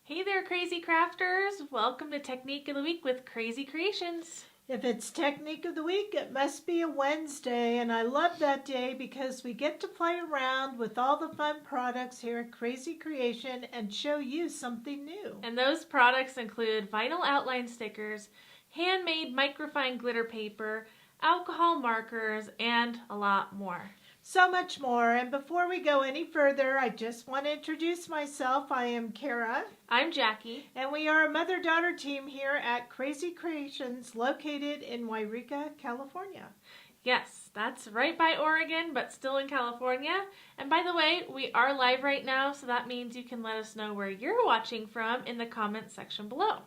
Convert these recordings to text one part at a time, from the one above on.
Hey there, Crazy Crafters! Welcome to Technique of the Week with Krazy Kreations. If it's Technique of the Week, it must be a Wednesday, and I love that day because we get to play around with all the fun products here at Krazy Kreation and show you something new. And those products include vinyl outline stickers, handmade microfine glitter paper, alcohol markers, and a lot more. So much more. And before we go any further, I just want to introduce myself. I am Kara. I'm Jackie. And we are a mother-daughter team here at Krazy Kreations, located in Yreka, California. Yes, that's right by Oregon, but still in California. And by the way, we are live right now, so that means you can let us know where you're watching from in the comments section below.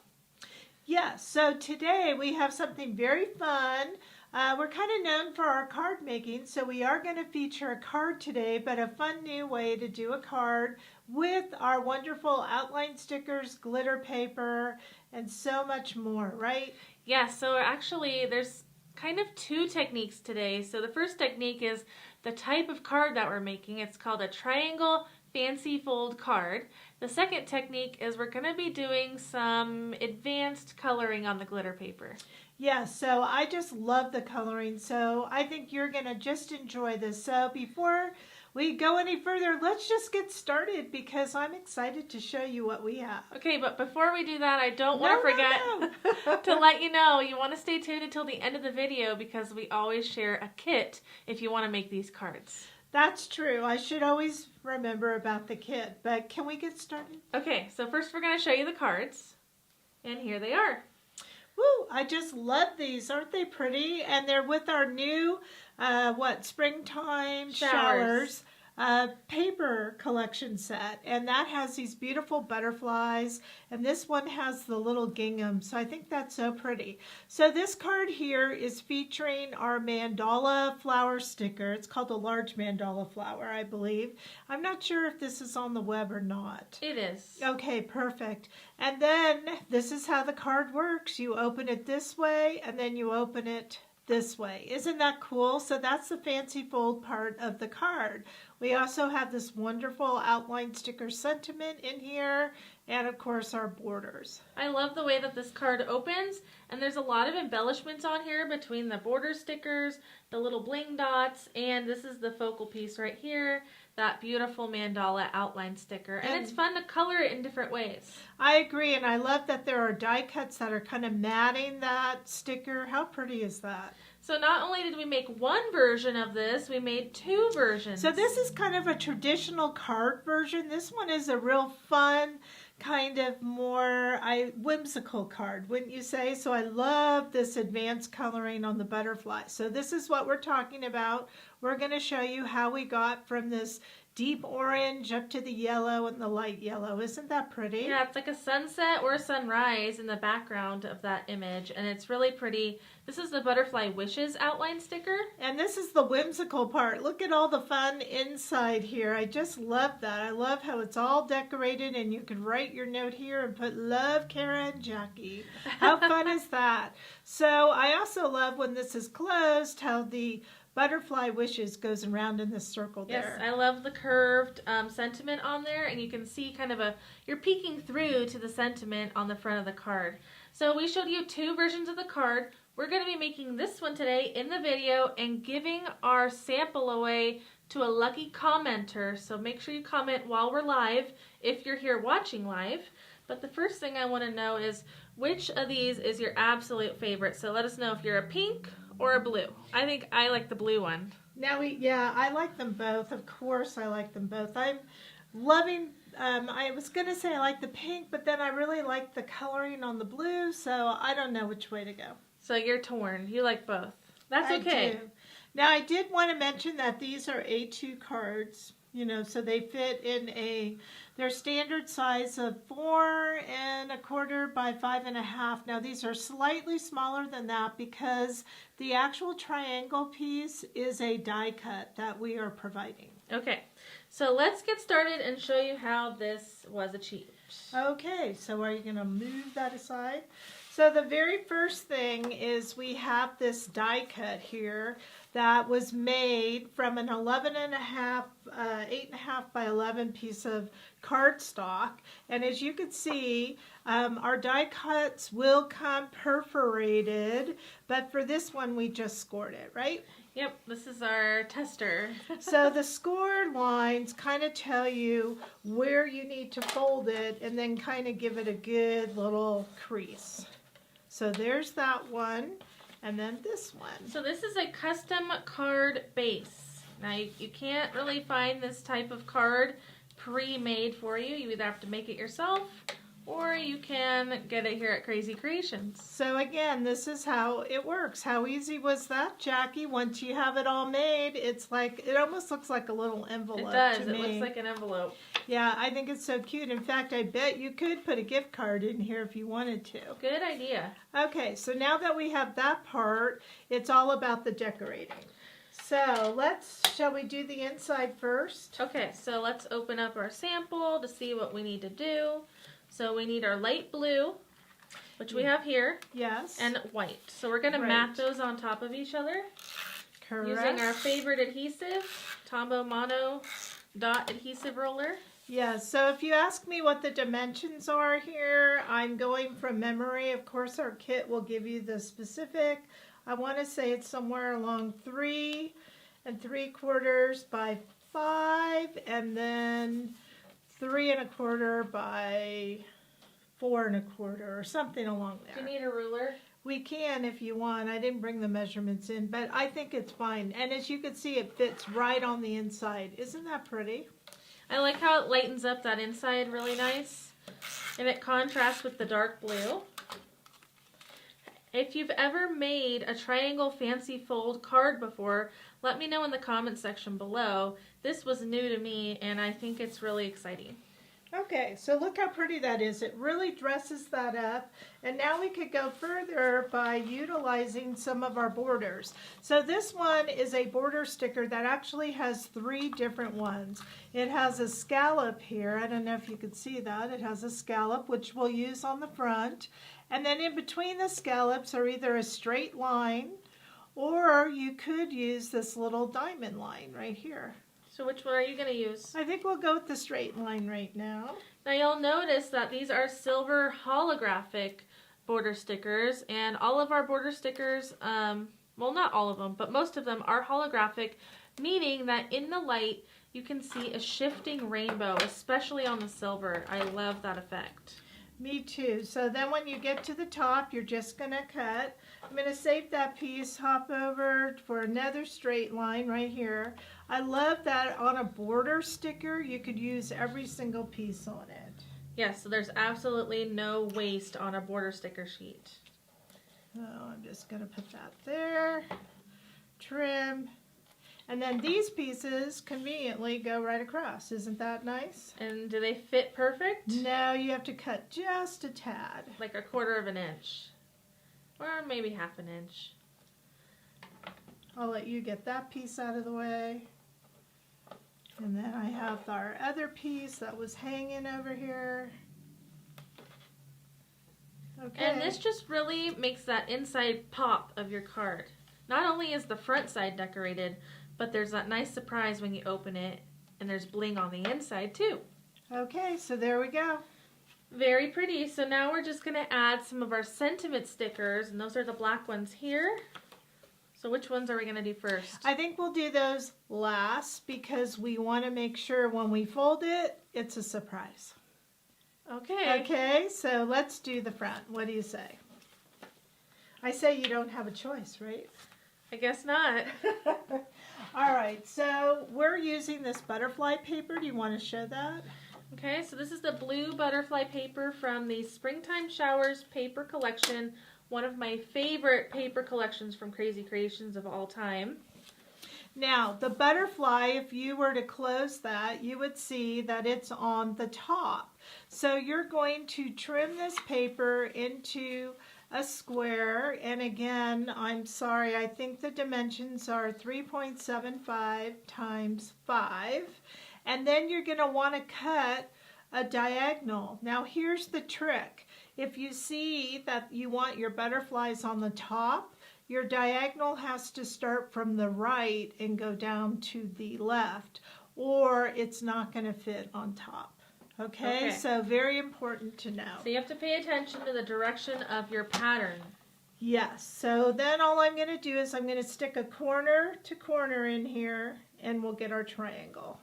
Yes, so today we have something very fun. We're kind of known for our card making, so we are going to feature a card today, but a fun new way to do a card with our wonderful outline stickers, glitter paper, and so much more, right? Yeah, so actually there's kind of two techniques today. So the first technique is the type of card that we're making. It's called a triangle fancy fold card. The second technique is we're going to be doing some advanced coloring on the glitter paper. Yeah, so I just love the coloring, so I think you're going to just enjoy this. So before we go any further, let's just get started because I'm excited to show you what we have. Okay, but before we do that, I don't want to forget to let you know you want to stay tuned until the end of the video because we always share a kit if you want to make these cards. That's true. I should always remember about the kit, but can we get started? Okay, so first we're going to show you the cards, and here they are. Woo, I just love these. Aren't they pretty? And they're with our new, springtime showers paper collection set. And that has these beautiful butterflies. And this one has the little gingham. So I think that's so pretty. So this card here is featuring our Mandala Flower Sticker. It's called a large Mandala Flower, I believe. I'm not sure if this is on the web or not. It is. Okay, perfect. And then this is how the card works. You open it this way and then you open it this way. Isn't that cool? So that's the fancy fold part of the card. We also have this wonderful outline sticker sentiment in here and of course our borders. I love the way that this card opens, and there's a lot of embellishments on here between the border stickers, the little bling dots, and this is the focal piece right here, that beautiful mandala outline sticker. And it's fun to color it in different ways. I agree, and I love that there are die cuts that are kind of matting that sticker. How pretty is that? So not only did we make one version of this, we made two versions. So this is kind of a traditional card version. This one is a real fun, kind of more whimsical card, wouldn't you say? So I love this advanced coloring on the butterfly. So this is what we're talking about. We're going to show you how we got from this deep orange up to the yellow and the light yellow. Isn't that pretty? Yeah, it's like a sunset or a sunrise in the background of that image, and it's really pretty. This is the Butterfly Wishes outline sticker. And this is the whimsical part. Look at all the fun inside here. I just love that. I love how it's all decorated and you can write your note here and put love, Kara and Jackie. How fun is that? So I also love when this is closed how the Butterfly Wishes goes around in this circle there. Yes, I love the curved sentiment on there, and you can see kind of you're peeking through to the sentiment on the front of the card. So we showed you two versions of the card. We're going to be making this one today in the video and giving our sample away to a lucky commenter. So make sure you comment while we're live if you're here watching live. But the first thing I want to know is which of these is your absolute favorite. So let us know if you're a pink or a blue. I think I like the blue one. Now, yeah, I like them both. Of course, I like them both. I'm loving, I was going to say I like the pink, but then I really like the coloring on the blue, so I don't know which way to go. So you're torn. You like both. That's okay. I do. Now, I did want to mention that these are A2 cards, you know, so they fit in their standard size of 4 1/4 by 5 1/2. Now, these are slightly smaller than that because the actual triangle piece is a die cut that we are providing. Okay, so let's get started and show you how this was achieved. Okay, so are you going to move that aside? So the very first thing is we have this die cut here that was made from an 8.5 by 11 piece of cardstock. And as you can see, our die cuts will come perforated, but for this one we just scored it, right? Yep, this is our tester. So the scored lines kind of tell you where you need to fold it and then kind of give it a good little crease. So there's that one, and then this one. So this is a custom card base. Now you can't really find this type of card pre-made for you. You either have to make it yourself or you can get it here at Krazy Kreations. So again, this is how it works. How easy was that, Jackie? Once you have it all made, it's like, it almost looks like a little envelope. It does. To It me. looks like an envelope. Yeah, I think it's so cute. In fact, I bet you could put a gift card in here if you wanted to. Good idea. Okay, so now that we have that part, it's all about the decorating. So shall we do the inside first? Okay, so let's open up our sample to see what we need to do. So we need our light blue, which we have here, Yes. and white. So we're going to mat those on top of each other. Correct. Using our favorite adhesive, Tombow Mono Dot Adhesive Roller. Yeah, so if you ask me what the dimensions are here, I'm going from memory. Of course, our kit will give you the specific. I want to say it's somewhere along 3 3/4 by 5, and then 3 1/4 by 4 1/4, or something along there. Do you need a ruler? We can if you want. I didn't bring the measurements in, but I think it's fine. And as you can see, it fits right on the inside. Isn't that pretty? I like how it lightens up that inside really nice. And it contrasts with the dark blue. If you've ever made a triangle fancy fold card before, let me know in the comment section below. This was new to me and I think it's really exciting. Okay, so look how pretty that is. It really dresses that up. And now we could go further by utilizing some of our borders. So this one is a border sticker that actually has 3 different ones. It has a scallop here. I don't know if you can see that. It has a scallop, which we'll use on the front. And then in between the scallops are either a straight line, or you could use this little diamond line right here. So which one are you going to use? I think we'll go with the straight line right now. Now you'll notice that these are silver holographic border stickers, and all of our border stickers, well, not all of them, but most of them are holographic, meaning that in the light you can see a shifting rainbow, especially on the silver. I love that effect. Me too. So then when you get to the top, you're just going to cut. I'm going to save that piece, hop over for another straight line right here. I love that on a border sticker, you could use every single piece on it. Yes, so there's absolutely no waste on a border sticker sheet. So I'm just going to put that there, trim, and then these pieces conveniently go right across. Isn't that nice? And do they fit perfect? No, you have to cut just a tad. Like 1/4 of an inch. Or maybe 1/2 an inch. I'll let you get that piece out of the way. And then I have our other piece that was hanging over here. Okay. And this just really makes that inside pop of your card. Not only is the front side decorated, but there's that nice surprise when you open it, and there's bling on the inside too. Okay, so there we go. Very pretty. So now we're just going to add some of our sentiment stickers, and those are the black ones here. So which ones are we going to do first? I think we'll do those last because we want to make sure when we fold it, it's a surprise. Okay. Okay, so let's do the front. What do you say? I say you don't have a choice, right? I guess not. All right, so we're using this butterfly paper. Do you want to show that? Okay, so this is the blue butterfly paper from the Springtime Showers paper collection. One of my favorite paper collections from Krazy Kreations of all time. Now, the butterfly, if you were to close that, you would see that it's on the top. So you're going to trim this paper into a square, and again, I'm sorry, I think the dimensions are 3.75 times 5, and then you're going to want to cut a diagonal. Now here's the trick. if you see that you want your butterflies on the top, your diagonal has to start from the right and go down to the left, or it's not going to fit on top. Okay, so very important to know. So you have to pay attention to the direction of your pattern. Yes, so then all I'm going to do is I'm going to stick a corner to corner in here, and we'll get our triangle.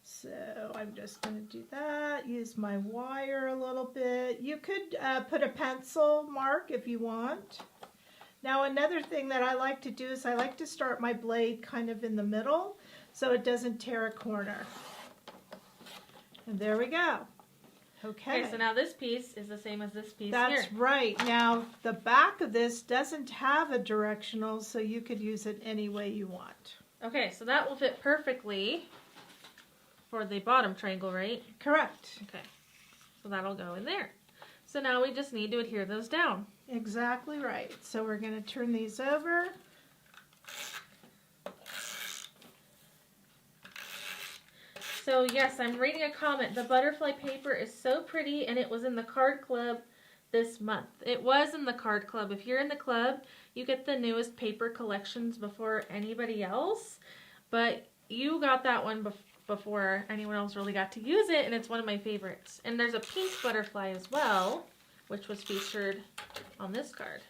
So I'm just going to do that, use my wire a little bit. You could put a pencil mark if you want. Now another thing that I like to do is I like to start my blade kind of in the middle so it doesn't tear a corner. And there we go. Okay, so now this piece is the same as this piece here. That's right. Now the back of this doesn't have a directional, so you could use it any way you want. Okay, so that will fit perfectly for the bottom triangle, right? Correct. Okay, so that'll go in there. So now we just need to adhere those down. Exactly right. So we're going to turn these over. So yes, I'm reading a comment. The butterfly paper is so pretty, and it was in the card club this month. It was in the card club. If you're in the club, you get the newest paper collections before anybody else. But you got that one before anyone else really got to use it, and it's one of my favorites. And there's a pink butterfly as well, which was featured on this card.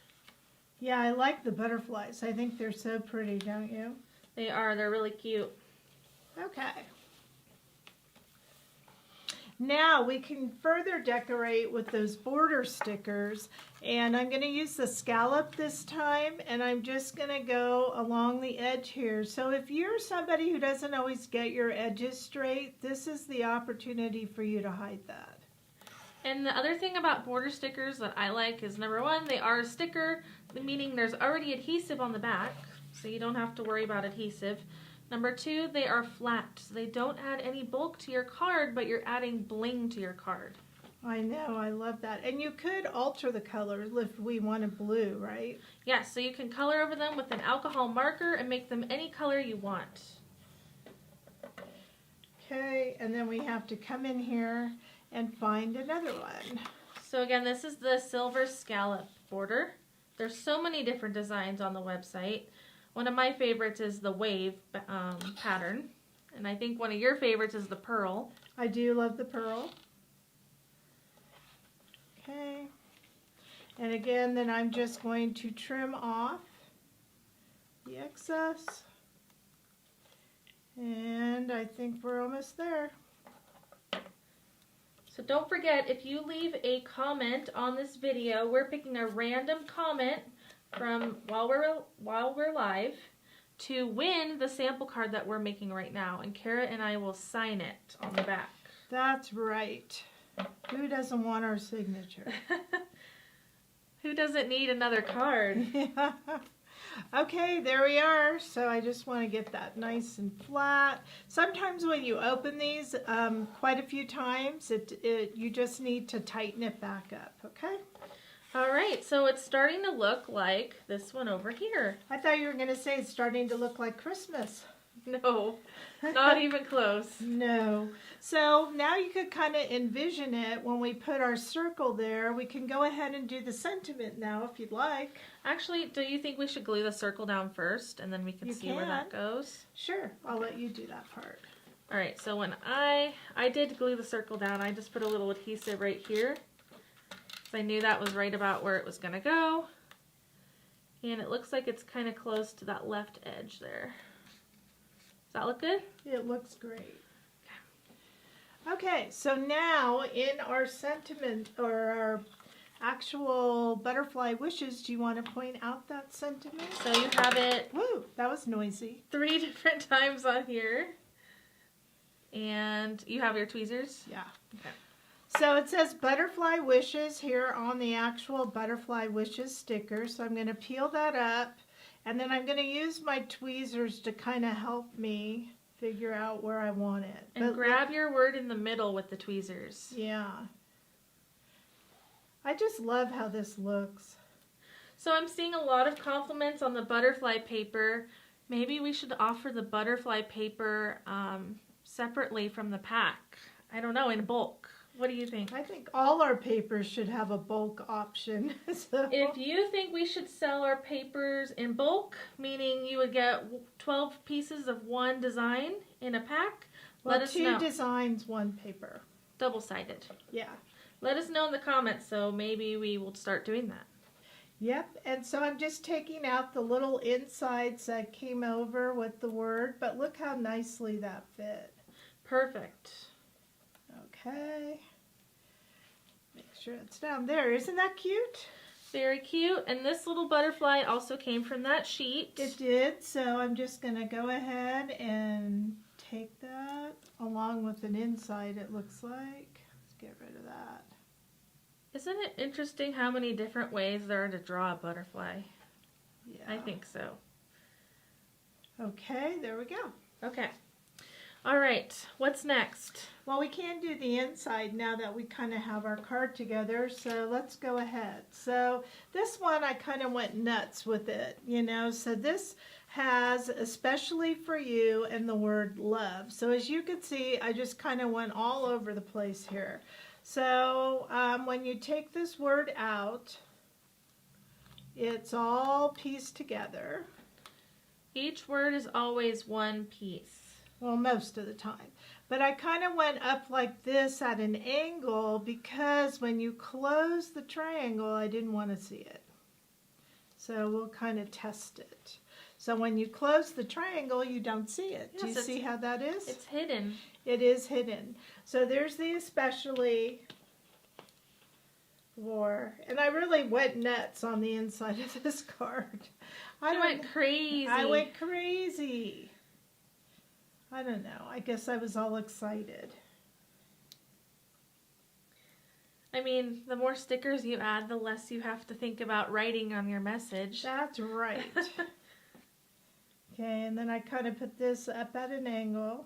Yeah, I like the butterflies. I think they're so pretty, don't you? They are. They're really cute. Okay. Now we can further decorate with those border stickers, and I'm going to use the scallop this time, and I'm just going to go along the edge here. So if you're somebody who doesn't always get your edges straight, this is the opportunity for you to hide that. And the other thing about border stickers that I like is, number one, they are a sticker, meaning there's already adhesive on the back, so you don't have to worry about adhesive. Number two, they are flat, so they don't add any bulk to your card, but you're adding bling to your card. I know, I love that. And you could alter the color if we wanted blue, right? Yes, so you can color over them with an alcohol marker and make them any color you want. Okay, and then we have to come in here and find another one. So again, this is the silver scallop border. There's so many different designs on the website. One of my favorites is the wave pattern, and I think one of your favorites is the pearl. I do love the pearl. Okay, and again, then I'm just going to trim off the excess, and I think we're almost there. So don't forget, if you leave a comment on this video, we're picking a random comment from while we're live to win the sample card that we're making right now, and Kara and I will sign it on the back. That's right. Who doesn't want our signature? Who doesn't need another card? Yeah. Okay, there we are. So I just want to get that nice and flat. Sometimes when you open these quite a few times, you just need to tighten it back up, okay? All right, so it's starting to look like this one over here. I thought you were going to say it's starting to look like Christmas. No, not even close. No. So now you could kind of envision it when we put our circle there. We can go ahead and do the sentiment now if you'd like. Actually, do you think we should glue the circle down first and then we can see where that goes? Sure, I'll let you do that part. All right, so when I did glue the circle down, I just put a little adhesive right here. So I knew that was right about where it was going to go. And it looks like it's kind of close to that left edge there. Does that look good? It looks great. Okay, so now in our sentiment or our actual butterfly wishes, do you want to point out that sentiment? So you have it. Woo, that was noisy. 3 different times on here. And you have your tweezers? Yeah. Okay. So it says butterfly wishes here on the actual butterfly wishes sticker. So I'm going to peel that up, and then I'm going to use my tweezers to kind of help me figure out where I want it. And grab your word in the middle with the tweezers. Yeah. I just love how this looks. So I'm seeing a lot of compliments on the butterfly paper. Maybe we should offer the butterfly paper separately from the pack. I don't know, in bulk. What do you think? I think all our papers should have a bulk option. So. If you think we should sell our papers in bulk, meaning you would get 12 pieces of one design in a pack, Well, let us know. 2 designs, 1 paper. Double-sided. Yeah. Let us know in the comments, so maybe we will start doing that. Yep, and so I'm just taking out the little insides that came over with the word, but look how nicely that fit. Perfect. Okay. Make sure it's down there. Isn't that cute? Very cute. And this little butterfly also came from that sheet. It did, so I'm just going to go ahead and take that along with an inside, it looks like. Let's get rid of that. Isn't it interesting how many different ways there are to draw a butterfly? Yeah. I think so. Okay, there we go. Okay. All right, what's next? Well, we can do the inside now that we kind of have our card together, so let's go ahead. So this one, I kind of went nuts with it, you know, so this has especially for you and the word love. So as you can see, I just kind of went all over the place here. So when you take this word out, it's all pieced together. Each word is always one piece. Well, most of the time. But I kind of went up like this at an angle because when you close the triangle, I didn't want to see it. So we'll kind of test it. So when you close the triangle, you don't see it. Yes, do you see how that is? It's hidden. It is hidden. So there's the especially for, and I really went nuts on the inside of this card. I went crazy. I went crazy. I don't know. I guess I was all excited. I mean, the more stickers you add, the less you have to think about writing on your message. That's right. Okay, and then I kind of put this up at an angle.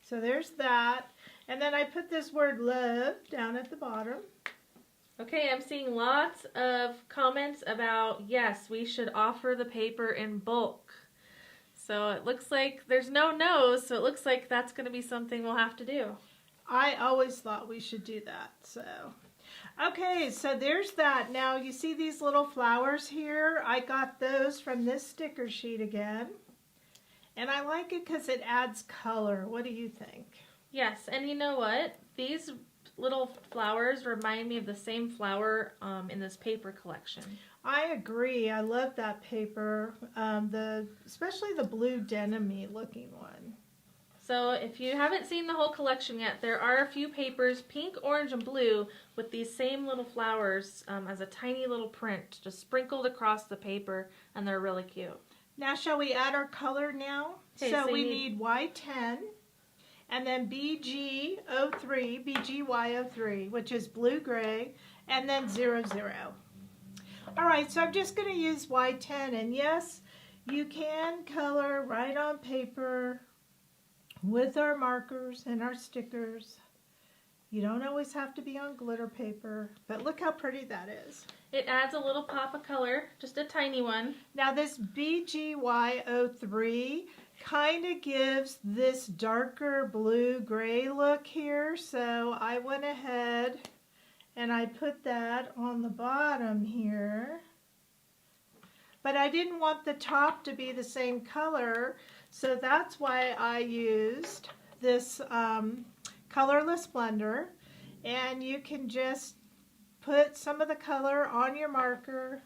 So there's that. And then I put this word love down at the bottom. Okay, I'm seeing lots of comments about, yes, we should offer the paper in bulk. So it looks like there's no no's, so it looks like that's going to be something we'll have to do. I always thought we should do that, so. Okay, so there's that. Now, you see these little flowers here? I got those from this sticker sheet again. And I like it because it adds color. What do you think? Yes, and you know what? These little flowers remind me of the same flower in this paper collection. I agree. I love that paper, especially the blue denim-y looking one. So if you haven't seen the whole collection yet, there are a few papers, pink, orange, and blue, with these same little flowers as a tiny little print just sprinkled across the paper, and they're really cute. Now, shall we add our color now? Okay, so we need Y10 and then BGY03, which is blue-gray, and then 00. All right, so I'm just going to use Y10, and yes, you can color right on paper with our markers and our stickers. You don't always have to be on glitter paper, but look how pretty that is. It adds a little pop of color, just a tiny one. Now this BGY03 kind of gives this darker blue-gray look here, so I went ahead and I put that on the bottom here. But I didn't want the top to be the same color, so that's why I used this colorless blender. And you can just put some of the color on your marker,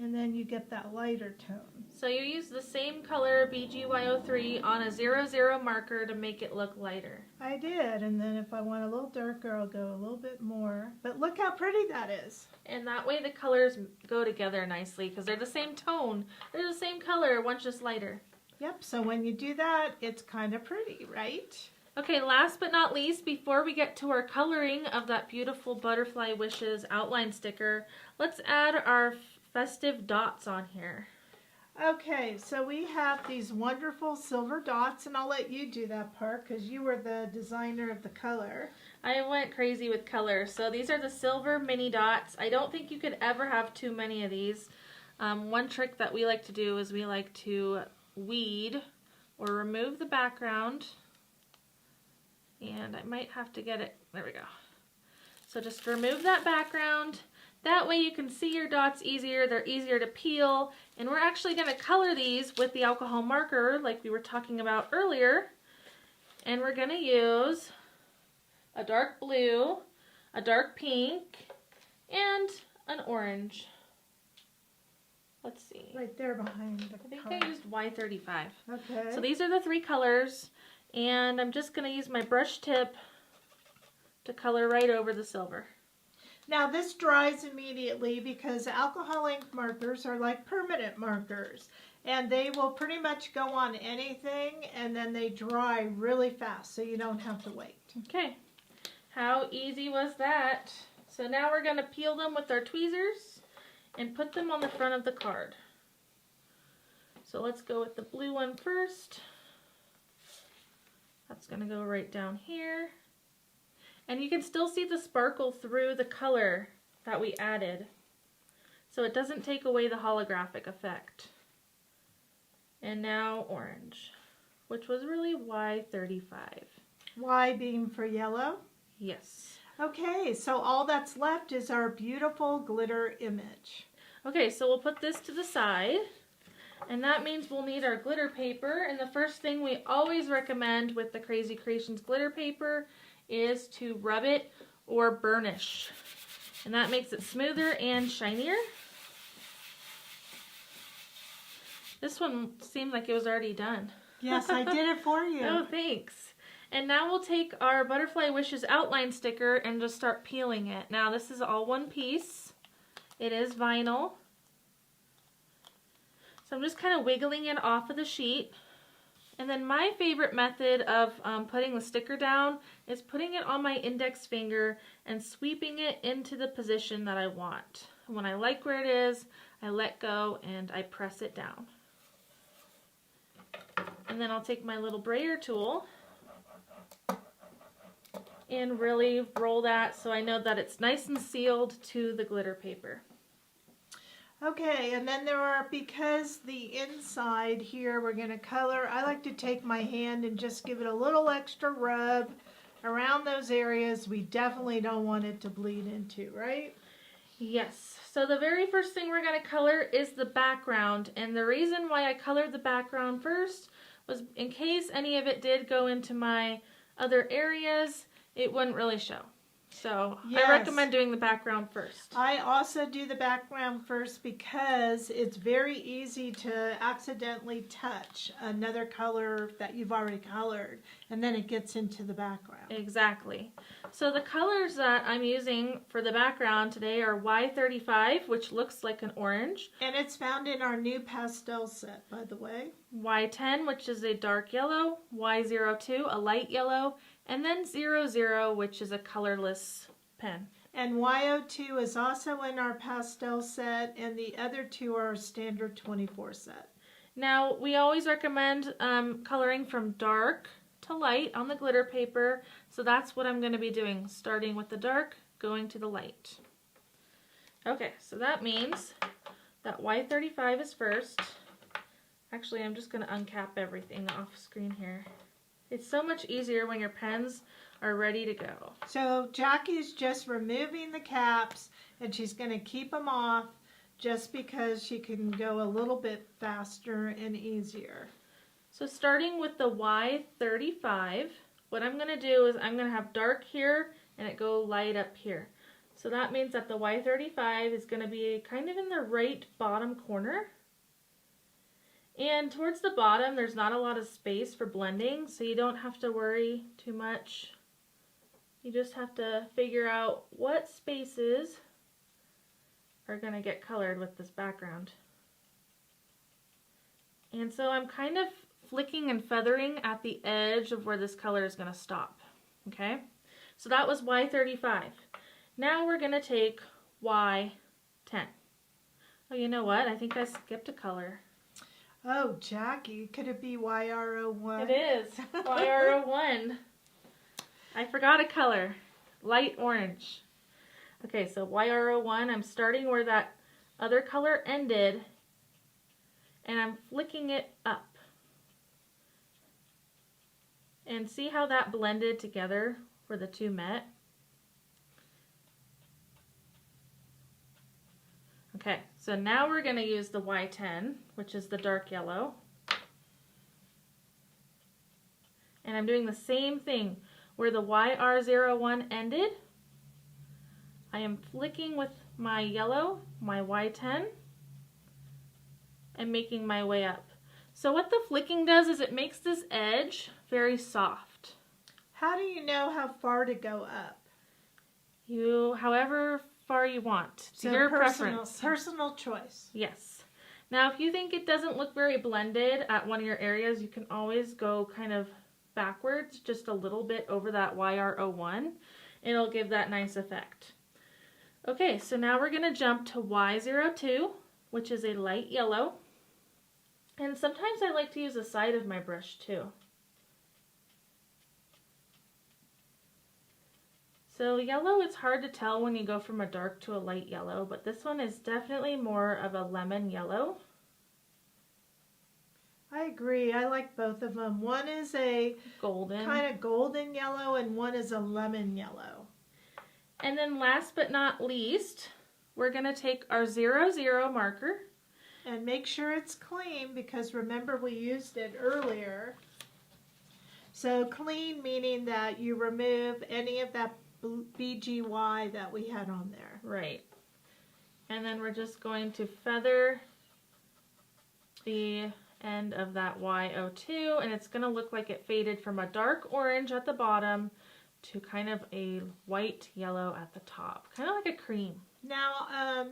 and then you get that lighter tone. So you use the same color BGY03 on a 00 marker to make it look lighter. I did, and then if I want a little darker, I'll go a little bit more. But look how pretty that is. And that way the colors go together nicely because they're the same tone. They're the same color, one's just lighter. Yep, so when you do that, it's kind of pretty, right? Okay, last but not least, before we get to our coloring of that beautiful Butterfly Wishes outline sticker, let's add our festive dots on here. Okay, so we have these wonderful silver dots, and I'll let you do that part because you were the designer of the color. I went crazy with color. So these are the silver mini dots. I don't think you could ever have too many of these. One trick that we like to do is we like to weed or remove the background And I might have to get it, there we go. So just remove that background. That way you can see your dots easier, they're easier to peel. And we're actually gonna color these with the alcohol marker like we were talking about earlier. And we're gonna use a dark blue, a dark pink, and an orange. Let's see. Right there behind the I think card. I used Y35. Okay. So these are the three colors, and I'm just going to use my brush tip to color right over the silver. Now this dries immediately because alcohol ink markers are like permanent markers, and they will pretty much go on anything, and then they dry really fast, so you don't have to wait. Okay, how easy was that? So now we're going to peel them with our tweezers and put them on the front of the card. So let's go with the blue one first. That's going to go right down here. And you can still see the sparkle through the color that we added. So it doesn't take away the holographic effect. And now orange, which was really Y35. Y being for yellow? Yes. Okay, so all that's left is our beautiful glitter image. Okay, so we'll put this to the side. And that means we'll need our glitter paper. And the first thing we always recommend with the Krazy Kreations glitter paper is to rub it or burnish. And that makes it smoother and shinier. This one seemed like it was already done. Yes, I did it for you. Oh, thanks. And now we'll take our Butterfly Wishes outline sticker and just start peeling it. Now this is all one piece. It is vinyl. So I'm just kind of wiggling it off of the sheet. And then my favorite method of putting the sticker down is putting it on my index finger and sweeping it into the position that I want. And when I like where it is, I let go and I press it down. And then I'll take my little brayer tool and really roll that so I know that it's nice and sealed to the glitter paper. Okay, and then there are, because the inside here we're going to color, I like to take my hand and just give it a little extra rub around those areas we definitely don't want it to bleed into, right? Yes. So the very first thing we're going to color is the background. And the reason why I colored the background first was in case any of it did go into my other areas, it wouldn't really show. So Yes. I recommend doing the background first. I also do the background first because it's very easy to accidentally touch another color that you've already colored, and then it gets into the background. Exactly. So the colors that I'm using for the background today are Y35, which looks like an orange. And it's found in our new pastel set, by the way. Y10, which is a dark yellow. Y02, a light yellow. And then 00, which is a colorless pen. And Y02 is also in our pastel set, and the other two are our standard 24 set. Now, we always recommend coloring from dark to light on the glitter paper, so that's what I'm going to be doing, starting with the dark, going to the light. Okay, so that means that Y35 is first. Actually, I'm just going to uncap everything off screen here. It's so much easier when your pens are ready to go. So Jackie's just removing the caps, and she's going to keep them off just because she can go a little bit faster and easier. So starting with the Y35, what I'm going to do is I'm going to have dark here and it go light up here. So that means that the Y35 is going to be kind of in the right bottom corner. And towards the bottom, there's not a lot of space for blending, so you don't have to worry too much. You just have to figure out what spaces are going to get colored with this background. And so I'm kind of flicking and feathering at the edge of where this color is going to stop. Okay? So that was Y35. Now we're going to take Y10. Oh, you know what? I think I skipped a color. Oh, Jackie, could it be YR01? It is. YR01. I forgot a color. Light orange. Okay, so YR01, I'm starting where that other color ended, and I'm flicking it up. And see how that blended together where the two met? Okay, so now we're going to use the Y10, which is the dark yellow. And I'm doing the same thing. Where the YR01 ended, I am flicking with my yellow, my Y10, and making my way up. So what the flicking does is it makes this edge very soft. How do you know how far to go up? However far you want. It's So your preference. Personal choice. Yes. Now if you think it doesn't look very blended at one of your areas, you can always go kind of backwards just a little bit over that YR01. It'll give that nice effect. Okay, so now we're going to jump to Y02, which is a light yellow. And sometimes I like to use the side of my brush too. So yellow, it's hard to tell when you go from a dark to a light yellow, but this one is definitely more of a lemon yellow. I agree. I like both of them. One is a golden, kind of golden yellow, and one is a lemon yellow. And then last but not least, we're going to take our 00 marker. And make sure it's clean, because remember we used it earlier. So clean meaning that you remove any of that BGY that we had on there. Right. And then we're just going to feather the end of that Y02, and it's going to look like it faded from a dark orange at the bottom to kind of a white yellow at the top. Kind of like a cream. Now,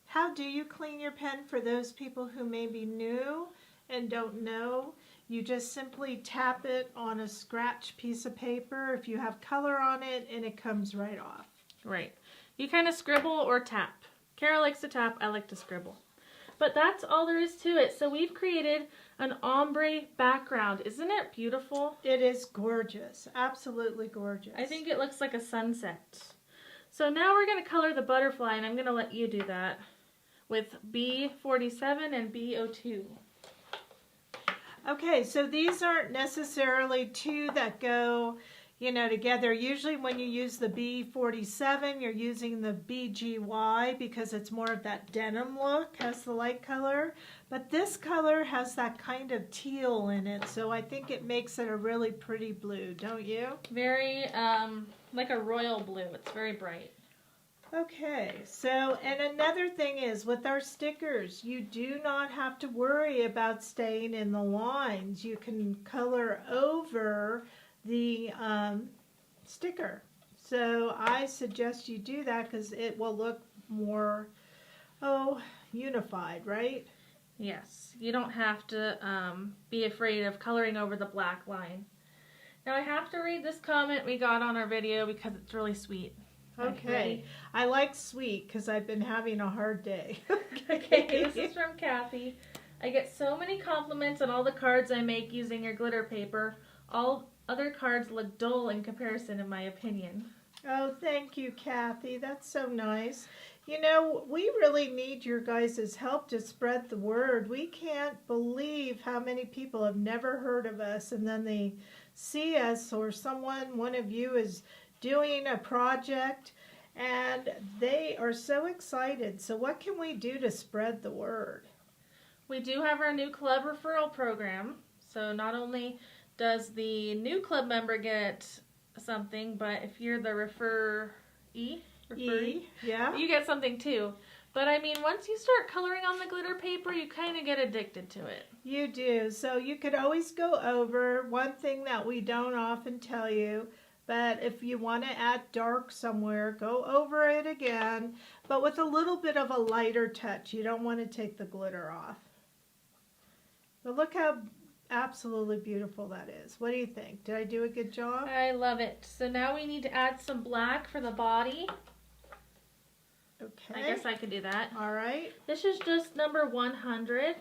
how do you clean your pen for those people who may be new and don't know? You just simply tap it on a scratch piece of paper if you have color on it, and it comes right off. Right. You kind of scribble or tap. Kara likes to tap, I like to scribble. But that's all there is to it. So we've created an ombre background. Isn't it beautiful? It is gorgeous. Absolutely gorgeous. I think it looks like a sunset. So now we're going to color the butterfly, and I'm going to let you do that with B47 and B02. Okay, so these aren't necessarily two that go, together. Usually when you use the B47, you're using the BGY because it's more of that denim look, has the light color. But this color has that kind of teal in it, so I think it makes it a really pretty blue, don't you? Very, like a royal blue. It's very bright. Okay, so, and another thing is with our stickers, you do not have to worry about staying in the lines. You can color over the sticker. So I suggest you do that because it will look more, unified, right? Yes, you don't have to be afraid of coloring over the black line. Now I have to read this comment we got on our video because it's really sweet. Okay, I like sweet because I've been having a hard day. Okay, this is from Kathy. I get so many compliments on all the cards I make using your glitter paper. All other cards look dull in comparison, in my opinion. Oh, thank you, Kathy. That's so nice. We really need your guys' help to spread the word. We can't believe how many people have never heard of us, and then they see us, or one of you is doing a project, and they are so excited. So what can we do to spread the word? We do have our new club referral program. So not only does the new club member get something, but if you're the referee, yeah, you get something too. But I mean, once you start coloring on the glitter paper, you kind of get addicted to it. You do. So you could always go over. One thing that we don't often tell you, but if you want to add dark somewhere, go over it again, but with a little bit of a lighter touch. You don't want to take the glitter off. But look how absolutely beautiful that is. What do you think? Did I do a good job? I love it. So now we need to add some black for the body. Okay. I guess I could do that. All right. This is just number 100,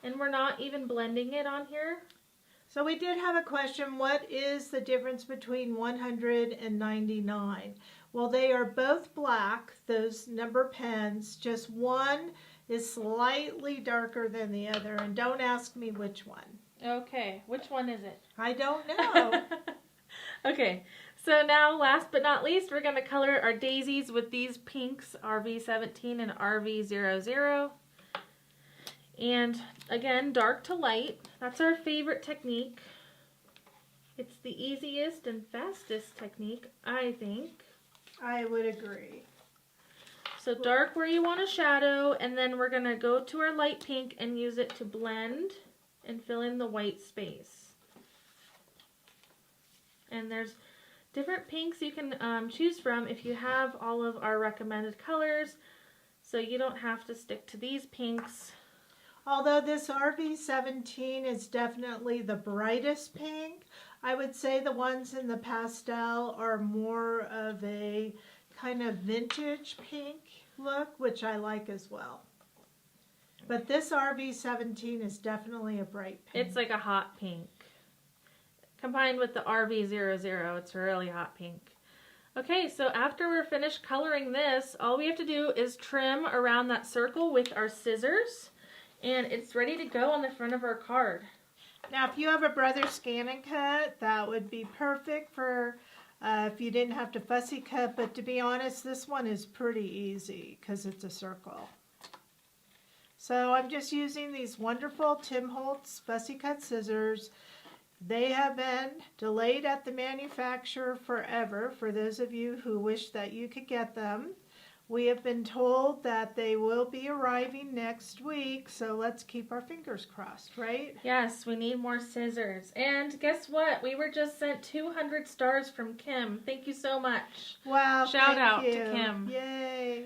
and we're not even blending it on here. So we did have a question, what is the difference between 100 and 99? Well, they are both black, those number pens, just one is slightly darker than the other, and don't ask me which one. Okay, which one is it? I don't know. Okay, so now last but not least, we're going to color our daisies with these pinks, RV17 and RV00. And again, dark to light. That's our favorite technique. It's the easiest and fastest technique, I think. I would agree. So dark where you want a shadow, and then we're going to go to our light pink and use it to blend and fill in the white space. And there's different pinks you can choose from if you have all of our recommended colors, so you don't have to stick to these pinks. Although this RV17 is definitely the brightest pink, I would say the ones in the pastel are more of a kind of vintage pink look, which I like as well. But this RV17 is definitely a bright pink. It's like a hot pink. Combined with the RV00, it's a really hot pink. Okay, so after we're finished coloring this, all we have to do is trim around that circle with our scissors, and it's ready to go on the front of our card. Now, if you have a Brother Scan and Cut, that would be perfect for if you didn't have to fussy cut, but to be honest, this one is pretty easy because it's a circle. So I'm just using these wonderful Tim Holtz fussy cut scissors. They have been delayed at the manufacturer forever, for those of you who wish that you could get them. We have been told that they will be arriving next week, so let's keep our fingers crossed, right? Yes, we need more scissors. And guess what? We were just sent 200 stars from Kim. Thank you so much. Wow, Shout out thank to you. Kim. Yay.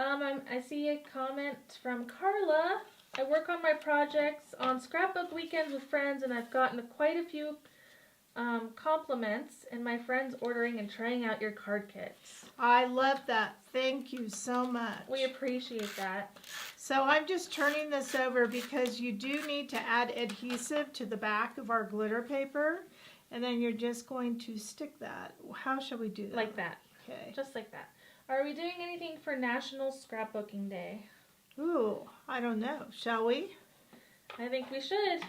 I see a comment from Carla. I work on my projects on scrapbook weekends with friends, and I've gotten quite a few compliments, and my friends ordering and trying out your card kits. I love that. Thank you so much. We appreciate that. So I'm just turning this over because you do need to add adhesive to the back of our glitter paper, and then you're just going to stick that. How shall we do that? Like that. Okay. Just like that. Are we doing anything for National Scrapbooking Day? Ooh, I don't know. Shall we? I think we should.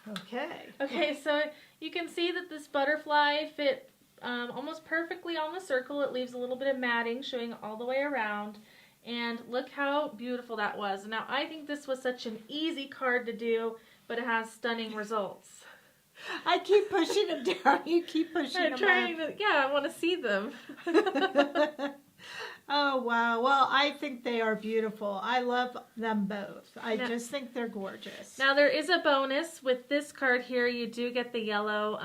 Okay. Okay, so you can see that this butterfly fit almost perfectly on the circle. It leaves a little bit of matting showing all the way around. And look how beautiful that was. Now, I think this was such an easy card to do, but it has stunning results. I keep pushing them down. You keep pushing them up. Yeah, I want to see them. Oh, wow. Well, I think they are beautiful. I love them both. I just think they're gorgeous. Now, there is a bonus. With this card here, you do get the yellow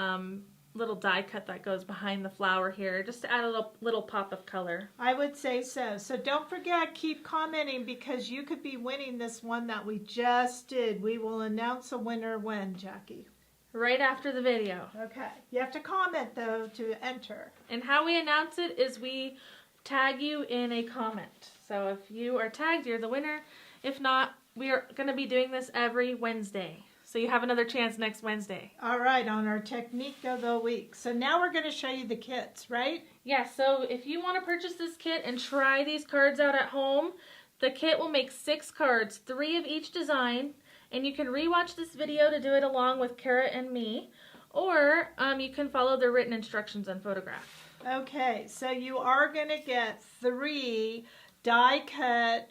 little die cut that goes behind the flower here, just to add a little pop of color. I would say so. So don't forget, keep commenting, because you could be winning this one that we just did. We will announce a winner when, Jackie? Right after the video. Okay. You have to comment, though, to enter. And how we announce it is we tag you in a comment. So if you are tagged, you're the winner. If not, we are going to be doing this every Wednesday. So you have another chance next Wednesday. All right, on our technique of the week. So now we're going to show you the kits, right? Yeah, so if you want to purchase this kit and try these cards out at home, the kit will make 6 cards, 3 of each design, and you can rewatch this video to do it along with Kara and me, or you can follow the written instructions on photograph. Okay, so you are going to get 3 die-cut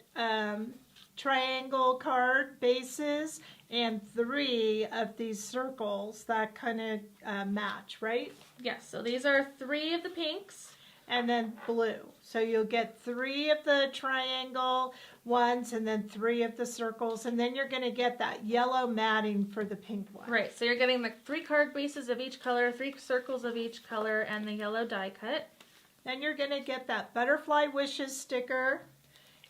triangle card bases and 3 of these circles that kind of match, right? Yes, so these are 3 of the pinks. And then blue. So you'll get 3 of the triangle ones and then 3 of the circles, and then you're going to get that yellow matting for the pink one. Right, so you're getting the 3 card bases of each color, 3 circles of each color, and the yellow die cut. Then you're going to get that Butterfly Wishes sticker,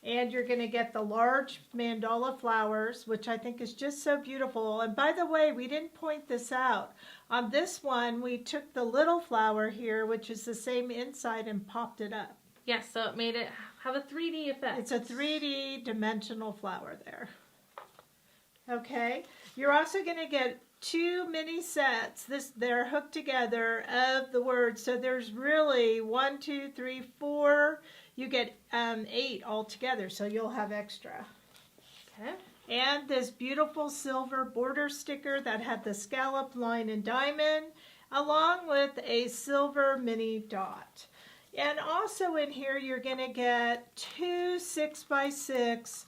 and you're going to get the large mandala flowers, which I think is just so beautiful. And by the way, we didn't point this out. On this one, we took the little flower here, which is the same inside, and popped it up. Yes, so it made it have a 3D effect. It's a 3D dimensional flower there. Okay, you're also going to get 2 mini sets. They're hooked together of the words. So there's really 1, 2, 3, 4. You get 8 altogether, so you'll have extra. Okay. And this beautiful silver border sticker that had the scallop line and diamond, along with a silver mini dot. And also in here you're going to get 2 6x6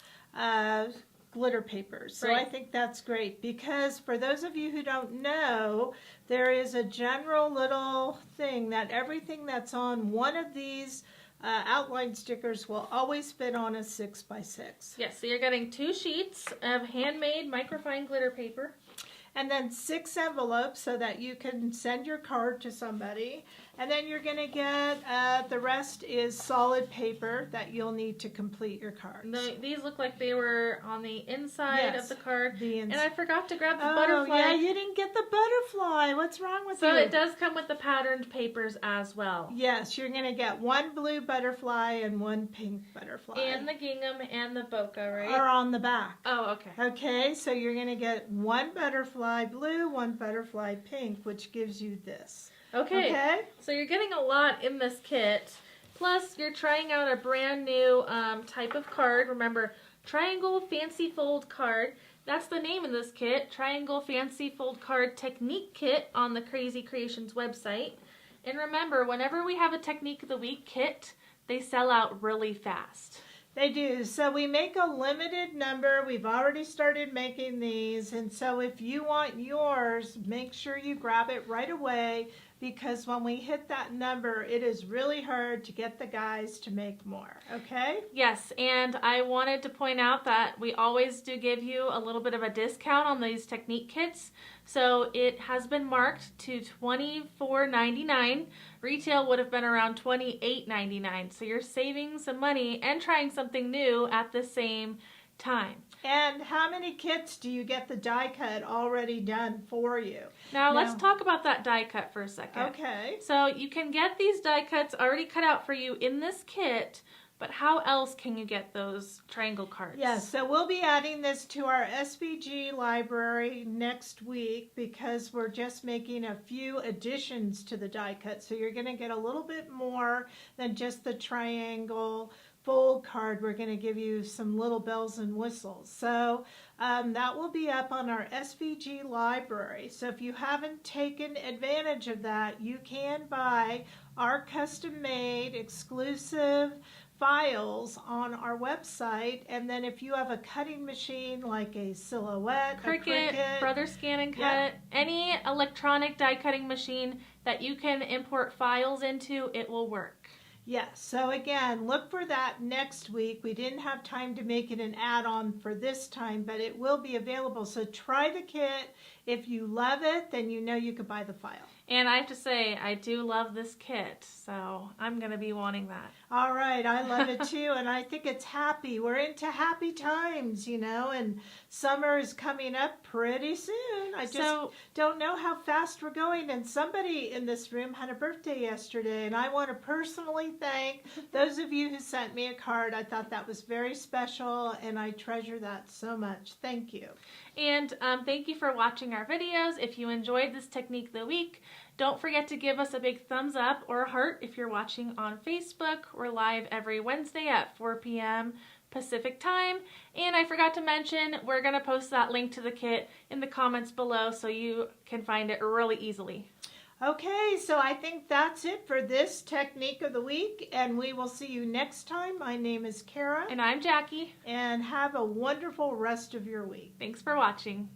glitter papers. So I think that's great, because for those of you who don't know, there is a general little thing that everything that's on one of these outline stickers will always fit on a 6x6. Yes, so you're getting 2 sheets of handmade microfine glitter paper. And then 6 envelopes so that you can send your card to somebody. And then you're going to get, the rest is solid paper that you'll need to complete your cards. These look like they were on the inside of the card. And I forgot to grab the butterfly. Oh, yeah, you didn't get the butterfly. What's wrong with you? So it does come with the patterned papers as well. Yes, you're going to get 1 blue butterfly and 1 pink butterfly. And the gingham and the bokeh, right? Are on the back. Oh, okay. Okay, so you're going to get 1 butterfly blue, 1 butterfly pink, which gives you this. Okay. So you're getting a lot in this kit. Plus, you're trying out a brand new type of card. Remember, Triangle Fancy Fold Card. That's the name of this kit, Triangle Fancy Fold Card Technique Kit on the Krazy Kreations website. And remember, whenever we have a Technique of the Week kit, they sell out really fast. They do. So we make a limited number. We've already started making these. And so if you want yours, make sure you grab it right away, because when we hit that number, it is really hard to get the guys to make more. Okay? Yes, and I wanted to point out that we always do give you a little bit of a discount on these Technique kits. So it has been marked to $24.99. Retail would have been around $28.99. So you're saving some money and trying something new at the same time. And how many kits do you get the die cut already done for you? Now let's talk about that die cut for a second. Okay. So you can get these die cuts already cut out for you in this kit, but how else can you get those triangle cards? Yes, so we'll be adding this to our SVG library next week, because we're just making a few additions to the die cut. So you're going to get a little bit more than just the triangle fold card. We're going to give you some little bells and whistles. So that will be up on our SVG library. So if you haven't taken advantage of that, you can buy our custom-made exclusive files on our website. And then if you have a cutting machine like a Silhouette, Cricut, Brother Scan and Cut, any electronic die cutting machine that you can import files into, it will work. Yes, so again, look for that next week. We didn't have time to make it an add-on for this time, but it will be available. So try the kit. If you love it, then you know you could buy the file. And I have to say, I do love this kit, so I'm going to be wanting that. All right, I love it too, and I think it's happy. We're into happy times, you know, and summer is coming up pretty soon. I just don't know how fast we're going, and somebody in this room had a birthday yesterday, and I want to personally thank those of you who sent me a card. I thought that was very special, and I treasure that so much. Thank you. And thank you for watching our videos. If you enjoyed this Technique of the Week, don't forget to give us a big thumbs up or a heart if you're watching on Facebook. We're live every Wednesday at 4 p.m. Pacific time. And I forgot to mention, we're going to post that link to the kit in the comments below so you can find it really easily. Okay, so I think that's it for this Technique of the Week, and we will see you next time. My name is Kara. And I'm Jackie. And have a wonderful rest of your week. Thanks for watching.